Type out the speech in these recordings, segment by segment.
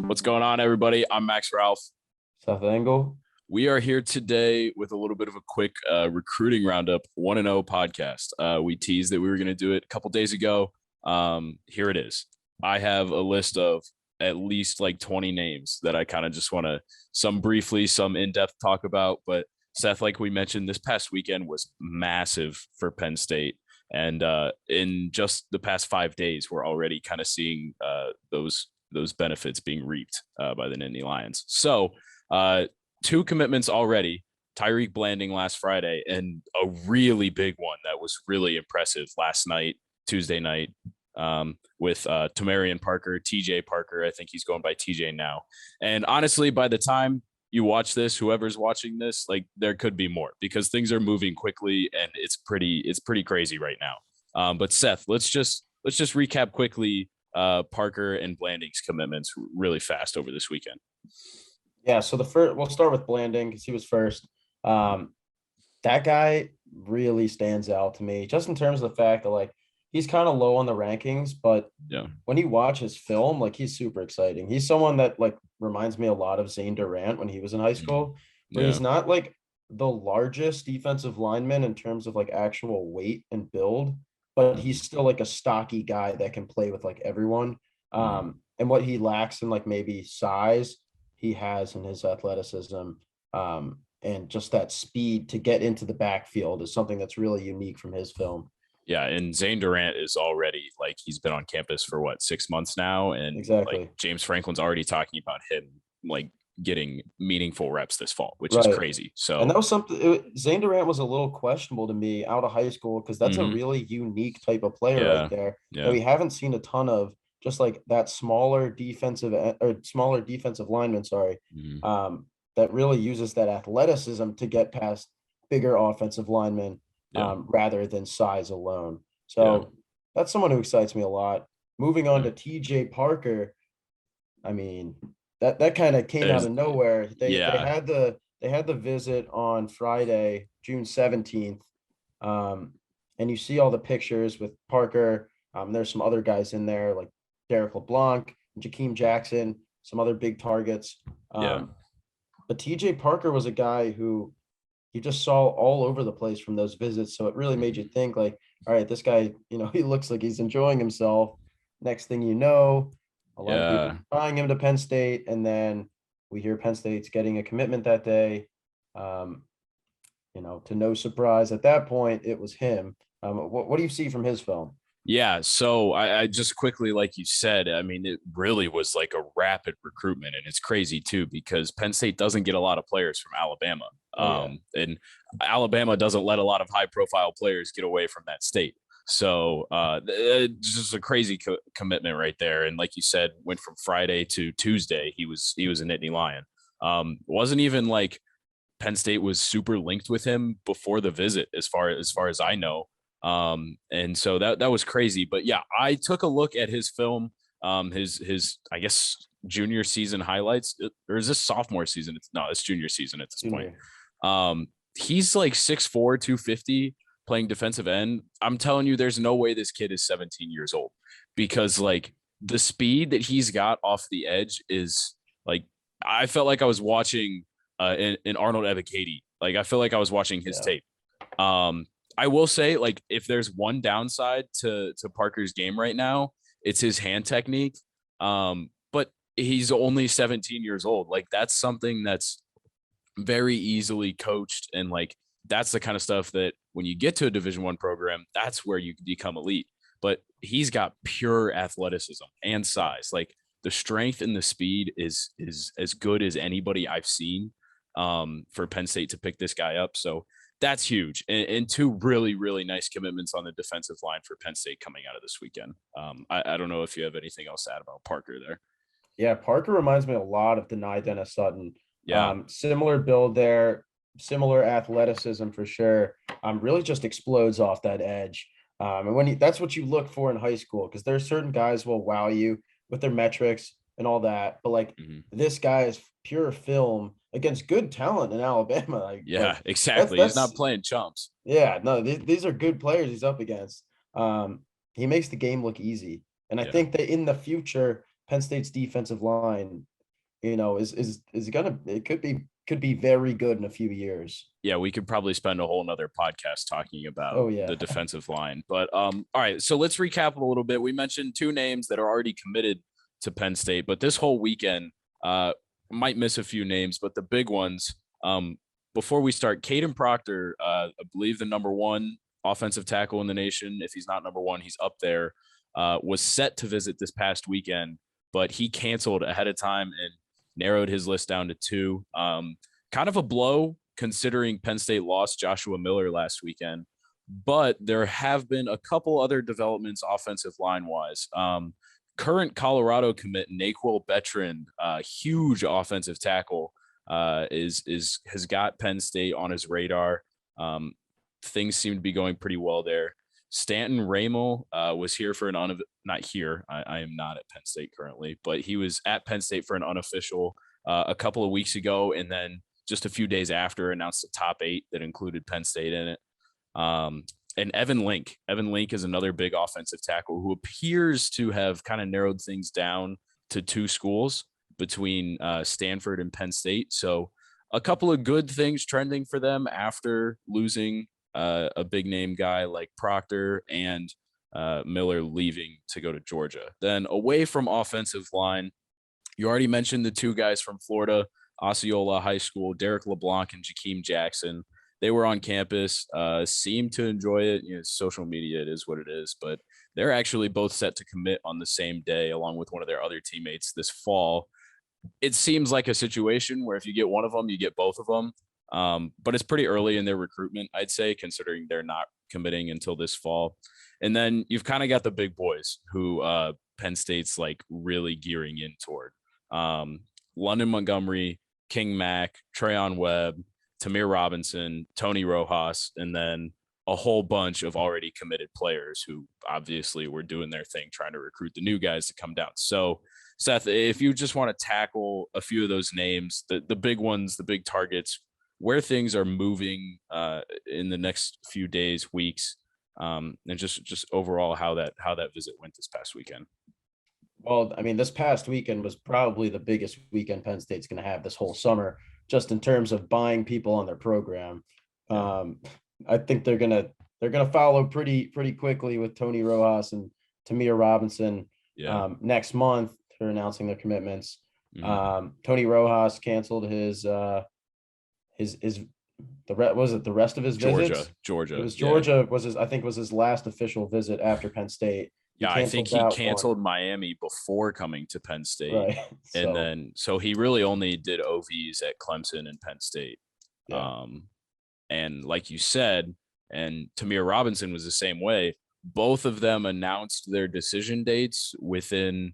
What's going on, everybody? I'm Max Ralph. Seth Engle. We are here today with a little bit of a quick recruiting roundup, 1-0 podcast. We teased that we were going to do it a couple days ago. Here it is. I have a list of at least like 20 names that I kind of just want to, some briefly, some in-depth talk about. But Seth, like we mentioned, this past weekend was massive for Penn State. And in just the past 5 days, we're already kind of seeing those benefits being reaped by the Nittany Lions. So 2 commitments already. Tyreek landing last Friday, and a really big one that was really impressive last night, Tuesday night, with Tamarion Parker, TJ Parker. I think he's going by TJ now. And honestly, by the time you watch this, whoever's watching this, like there could be more because things are moving quickly and it's pretty crazy right now. But Seth, let's just recap quickly Parker and Blanding's commitments really fast over this weekend. Yeah, so we'll start with Blanding because he was first. That guy really stands out to me just in terms of the fact that like he's kind of low on the rankings, but Yeah, when you watch his film, like he's super exciting. He's someone that like reminds me a lot of Zane Durant when he was in high school, where yeah, he's not like the largest defensive lineman in terms of like actual weight and build, but he's still like a stocky guy that can play with like everyone. And what he lacks in like maybe size, he has in his athleticism. And just that speed to get into the backfield is something that's really unique from his film. yeah. And Zane Durant is already like he's been on campus for what 6 months now, and Exactly. like James Franklin's already talking about him like getting meaningful reps this fall, which is Right. crazy. And So that was something Zane Durant was a little questionable to me out of high school because that's a mhm, really unique type of player right yeah, there that yeah, we haven't seen a ton of, just like that smaller defensive lineman, sorry, mhm, that really uses that athleticism to get past bigger offensive linemen, yeah, rather than size alone. yeah, So that's someone who excites me a lot. Moving on yeah. to TJ Parker, I mean, that kind of came out There's of nowhere. yeah, They had the visit on Friday, June 17th. Um, and you see all the pictures with Parker. There's some other guys in there like Derek LeBlanc, Jakeem Jackson, some other big targets. yeah, But TJ Parker was a guy who you just saw all over the place from those visits. So it really made you mhm, think like, all right, this guy, he looks like he's enjoying himself. Next thing you know, a lot of people yeah. buying him to Penn State. And then we hear Penn State's getting a commitment that day. Um, to no surprise at that point, it was him. What do you see from his film? Yeah, so I just quickly, like you said, I mean, it really was like a rapid recruitment, and it's crazy too because Penn State doesn't get a lot of players from Alabama, Oh yeah. and Alabama doesn't let a lot of high-profile players get away from that state. So it's just a crazy commitment right there. And like you said, went from Friday to Tuesday. He was a Nittany Lion. Wasn't even like Penn State was super linked with him before the visit, as far as I know. And so that was crazy. But yeah, I took a look at his film, his I guess junior season highlights, or is this sophomore season? It's junior season at this point. Junior. He's like 6'4", 250 playing defensive end. I'm telling you, there's no way this kid is 17 years old because like the speed that he's got off the edge is like I felt like I was watching in Arnold Ebiketie. Like I feel like I was watching his Yeah. tape. Um, I will say, like, if there's one downside to Parker's game right now, it's his hand technique. But he's only 17 years old. Like that's something that's very easily coached, and like that's the kind of stuff that when you get to a Division I program, that's where you become elite. But he's got pure athleticism and size. Like the strength and the speed is as good as anybody I've seen for Penn State to pick this guy up. So that's huge. And 2 really, really nice commitments on the defensive line for Penn State coming out of this weekend. I don't know if you have anything else to add about Parker there. Yeah, Parker reminds me a lot of Denai Dennis Sutton. Yeah. Similar build there, similar athleticism for sure. Really just explodes off that edge. And that's what you look for in high school because there's certain guys will wow you with their metrics and all that, but like Mhm. this guy is pure film against good talent in Alabama. Yeah, That's exactly. He's not that's playing chumps. yeah, no, these are good players he's up against. He makes the game look easy. And I Yeah. think that in the future, Penn State's defensive line it could be very good in a few years. Yeah, we could probably spend a whole nother podcast talking about Oh yeah. the defensive line. But all right, so let's recap a little bit. We mentioned two names that are already committed to Penn State, but this whole weekend might miss a few names, but the big ones. Before we start, Caden Proctor, I believe the number one offensive tackle in the nation. If he's not number one, he's up there. Was set to visit this past weekend, but he canceled ahead of time and narrowed his list down to two. Kind of a blow considering Penn State lost Joshua Miller last weekend, but there have been a couple other developments offensive line wise. Current Colorado commit Naquil Bettrand, huge offensive tackle, has got Penn State on his radar. Things seem to be going pretty well there. Stanton Ramel was here for not here. I am not at Penn State currently, but he was at Penn State for an unofficial a couple of weeks ago, and then just a few days after announced the top 8 that included Penn State in it. And Evan Link. Evan Link is another big offensive tackle who appears to have kind of narrowed things down to 2 schools between Stanford and Penn State. So a couple of good things trending for them after losing a big name guy like Proctor and Miller leaving to go to Georgia. Then away from offensive line, you already mentioned the 2 guys from Florida, Osceola High School, Derek LeBlanc and Jakeem Jackson. They were on campus, seemed to enjoy it. Social media, it is what it is, but they're actually both set to commit on the same day, along with one of their other teammates this fall. It seems like a situation where if you get one of them, you get both of them. But it's pretty early in their recruitment, I'd say, considering they're not committing until this fall. And then you've kind of got the big boys who Penn State's like really gearing in toward. London Montgomery, King Mack, Trayon Webb, Tamir Robinson, Tony Rojas, and then a whole bunch of already committed players who obviously were doing their thing, trying to recruit the new guys to come down. So, Seth, if you just want to tackle a few of those names, the big ones, the big targets, where things are moving in the next few days, weeks, and just overall how that visit went this past weekend. Well, I mean, this past weekend was probably the biggest weekend Penn State's going to have this whole summer, just in terms of buying people on their program. Yeah. I think they're gonna follow pretty quickly with Tony Rojas and Tamir Robinson next month for announcing their commitments. Mm-hmm. Tony Rojas canceled the rest of his visits? Georgia. It was Georgia was his last official visit after Penn State. Yeah, I think he canceled Miami before coming to Penn State. Right. And then so he really only did OVs at Clemson and Penn State. Yeah. And like you said, and Tamir Robinson was the same way. Both of them announced their decision dates within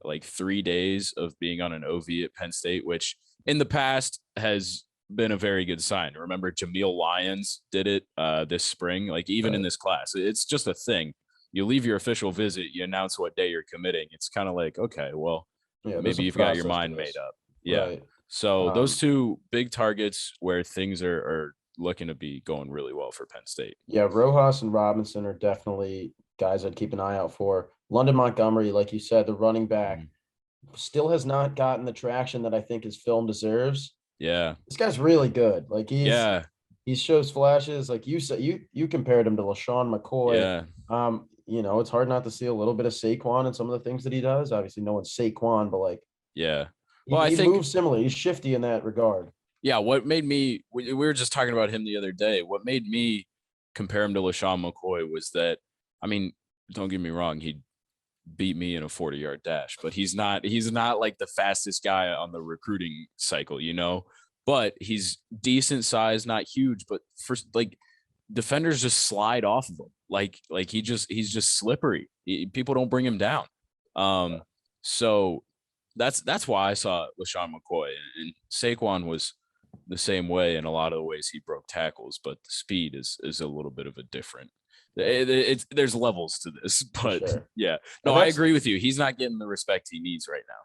like 3 days of being on an OV at Penn State, which in the past has been a very good sign. Remember, Jameel Lyons did it this spring, like even in this class. It's just a thing. You leave your official visit, you announce what day you're committing. It's kind of like, okay, well, maybe you've got your mind made up. Yeah. Right. So those 2 big targets where things are looking to be going really well for Penn State. Yeah, Rojas and Robinson are definitely guys I'd keep an eye out for. London Montgomery, like you said, the running back, still has not gotten the traction that I think his film deserves. Yeah. This guy's really good. Like he shows flashes. Like you said, you compared him to LaShawn McCoy. Yeah. It's hard not to see a little bit of Saquon in some of the things that he does. Obviously, no one's Saquon, but like, yeah. Well, I think moves similarly. He's shifty in that regard. Yeah. What made me, we were just talking about him the other day. What made me compare him to LaShawn McCoy was that, I mean, don't get me wrong, he beat me in a 40-yard dash, but he's not like the fastest guy on the recruiting cycle, but he's decent size, not huge, but for like defenders just slide off of him. Like he's just slippery. People don't bring him down. So that's why I saw LaShawn McCoy, and Saquon was the same way in a lot of the ways he broke tackles, but the speed is a little bit of a different. There's levels to this, but yeah, no, I agree with you. He's not getting the respect he needs right now.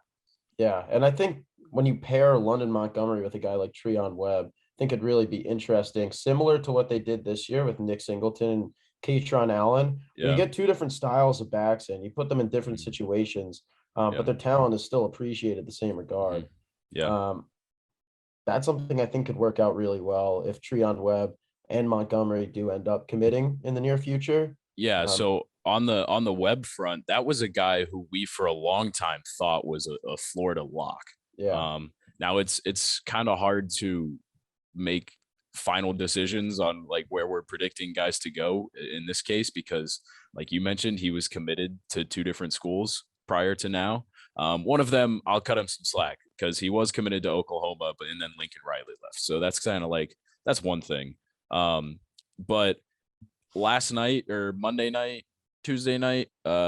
Yeah, and I think when you pair London Montgomery with a guy like Trayon Webb, I think it'd really be interesting, similar to what they did this year with Nick Singleton and Kaytron Allen. Yeah. You get 2 different styles of backs and you put them in different situations, but their talent is still appreciated the same regard. Yeah. Um, that's something I think could work out really well if Treon Webb and Montgomery do end up committing in the near future. Yeah. Um, So on the web front, that was a guy who we for a long time thought was a Florida lock. yeah, Now it's kind of hard to make final decisions on like where we're predicting guys to go in this case because like you mentioned he was committed to two different schools prior to now. One of them I'll cut him some slack because he was committed to Oklahoma, but and then Lincoln Riley left, so that's kind of like that's one thing. But last night or Monday night, Tuesday night,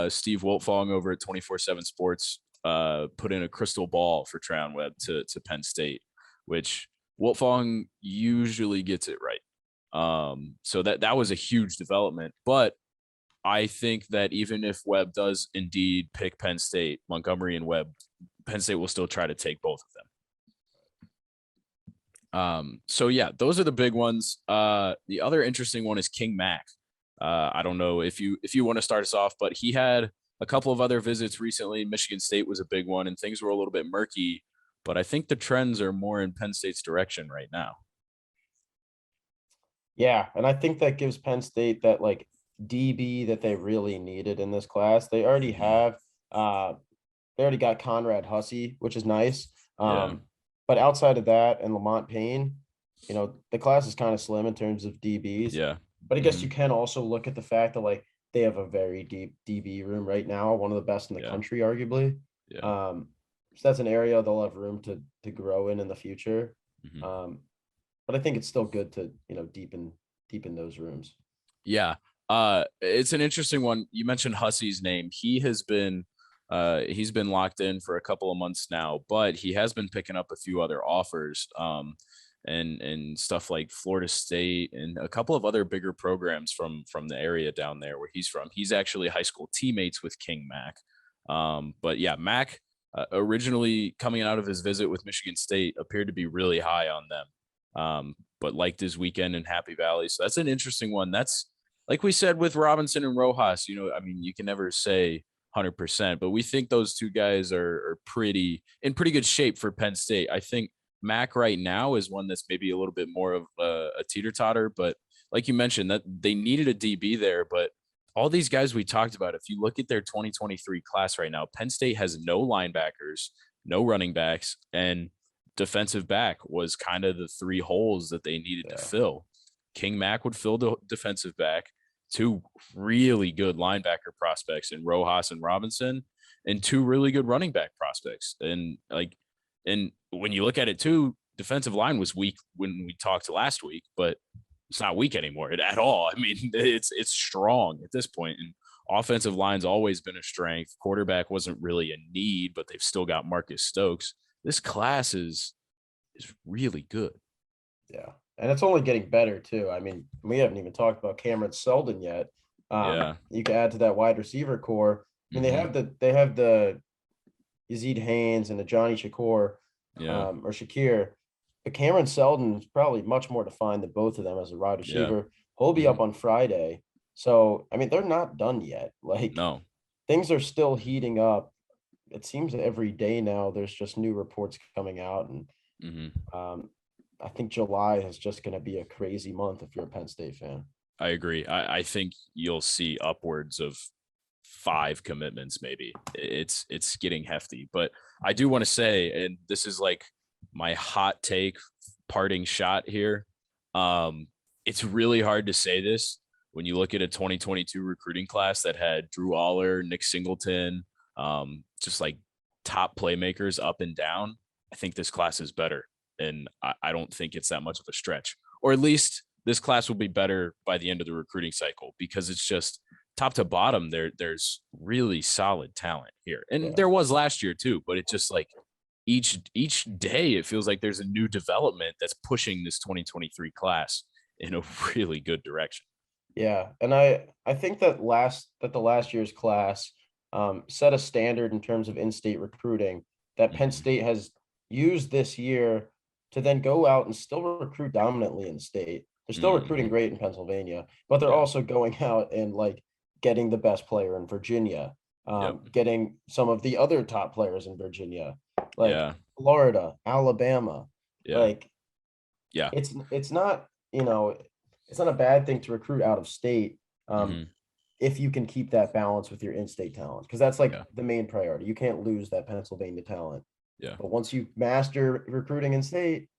Steve Wiltfong over at 24/7 Sports put in a crystal ball for Treon Webb to Penn State, which Wiltfong usually gets it right. So that was a huge development. But I think that even if Webb does indeed pick Penn State, Montgomery and Webb, Penn State will still try to take both of them. So yeah, those are the big ones. The other interesting one is King Mac. I don't know if you want to start us off, but he had a couple of other visits recently. Michigan State was a big one, and things were a little bit murky. But I think the trends are more in Penn State's direction right now. yeah, and I think that gives Penn State that like DB that they really needed in this class. Uh, they already got Conrad Hussey, which is nice. Yeah, But outside of that and Lamont Payne, the class is kind of slim in terms of DBs. yeah, But I guess hmm you can also look at the fact that like they have a very deep DB room right now, one of the best in the yeah, country, arguably. yeah. So that's an area they'll have room to grow in the future. hmm Um, but I think it's still good to deepen those rooms. Yeah. It's an interesting one. You mentioned Hussey's name. He's been locked in for a couple of months now, but he has been picking up a few other offers. And stuff like Florida State and a couple of other bigger programs from the area down there where he's from. He's actually high school teammates with King Mac. But yeah, Mac originally coming out of his visit with Michigan State appeared to be really high on them. But liked his weekend in Happy Valley. So that's an interesting one. That's like we said with Robinson and Rojas, I mean, you can never say 100%, but we think those two guys are in pretty good shape for Penn State. I think Mac right now is one that's maybe a little bit more of a teeter totter, but like you mentioned, that they needed a DB there. But all these guys we talked about, if you look at their 2023 class right now, Penn State has no linebackers, no running backs, and defensive back was kind of the three holes that they needed to fill. King Mac would fill the defensive back, two really good linebacker prospects in Rojas and Robinson, and two really good running back prospects. And when you look at it too, defensive line was weak when we talked last week, but it's not weak anymore at all. I mean, it's strong at this point. And offensive line's always been a strength. Quarterback wasn't really a need, but they've still got Marcus Stokes. This class is really good. Yeah. And it's only getting better too. I mean, we haven't even talked about Cameron Seldon yet. Yeah. You can add to that wide receiver core. I mean, Mm-hmm. they have the Yazid Haynes and the Johnny Shakur, Yeah. or Shakir. But Cameron Seldon is probably much more defined than both of them as a wide Yeah. receiver. He'll be Mm-hmm. up on Friday. So, I mean, they're not done yet. Like, No. things are still heating up. It seems every day now there's just new reports coming out. And Mm-hmm. I think July is just going to be a crazy month if you're a Penn State fan. I agree. I think you'll see upwards of 5 commitments, maybe. It's getting hefty. But I do want to say, and this is like my hot take parting shot here. It's really hard to say this when you look at a 2022 recruiting class that had Drew Aller, Nick Singleton, just like top playmakers up and down. I think this class is better. And I don't think it's that much of a stretch, or at least this class will be better by the end of the recruiting cycle because it's just top to bottom. There's really solid talent here, and there was last year too. But it just like each day, it feels like there's a new development that's pushing this 2023 class in a really good direction. Yeah, and I think that the last year's class set a standard in terms of in-state recruiting that Penn Mm-hmm. State has used this year to then go out and still recruit dominantly in state. They're still recruiting Mm-hmm. great in Pennsylvania, but they're Yeah. also going out and like getting the best player in Virginia, Yep. getting some of the other top players in Virginia. Like Yeah. Florida, Alabama. Yeah. Like Yeah. it's not, it's not a bad thing to recruit out of state. Hmm. If you can keep that balance with your in-state talent, because that's like Yeah. the main priority. You can't lose that Pennsylvania talent. Yeah. But once you master recruiting in state,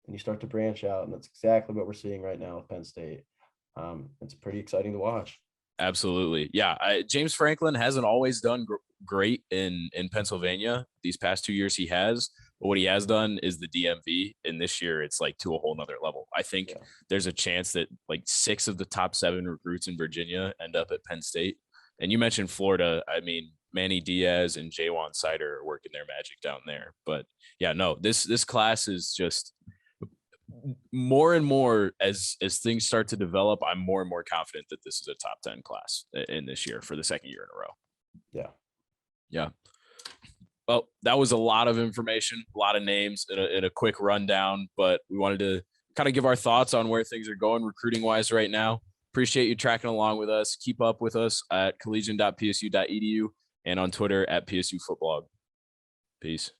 and you start to branch out, and that's exactly what we're seeing right now with Penn State. It's pretty exciting to watch. Absolutely. Yeah. James Franklin hasn't always done great in Pennsylvania. These past 2 years he has, but what he has done is the DMV. And this year it's like to a whole nother level. I think Yeah. there's a chance that like 6 of the top 7 recruits in Virginia end up at Penn State. And you mentioned Florida. I mean, Manny Diaz and Jaywan Sider are working their magic down there. But yeah, no, this class is just more and more as things start to develop. I'm more and more confident that this is a top 10 class in this year for the second year in a row. Yeah. Yeah. Well, that was a lot of information, a lot of names in a quick rundown, but we wanted to kind of give our thoughts on where things are going recruiting wise right now. Appreciate you tracking along with us. Keep up with us at collegian.psu.edu and on Twitter at PSU Football. Peace.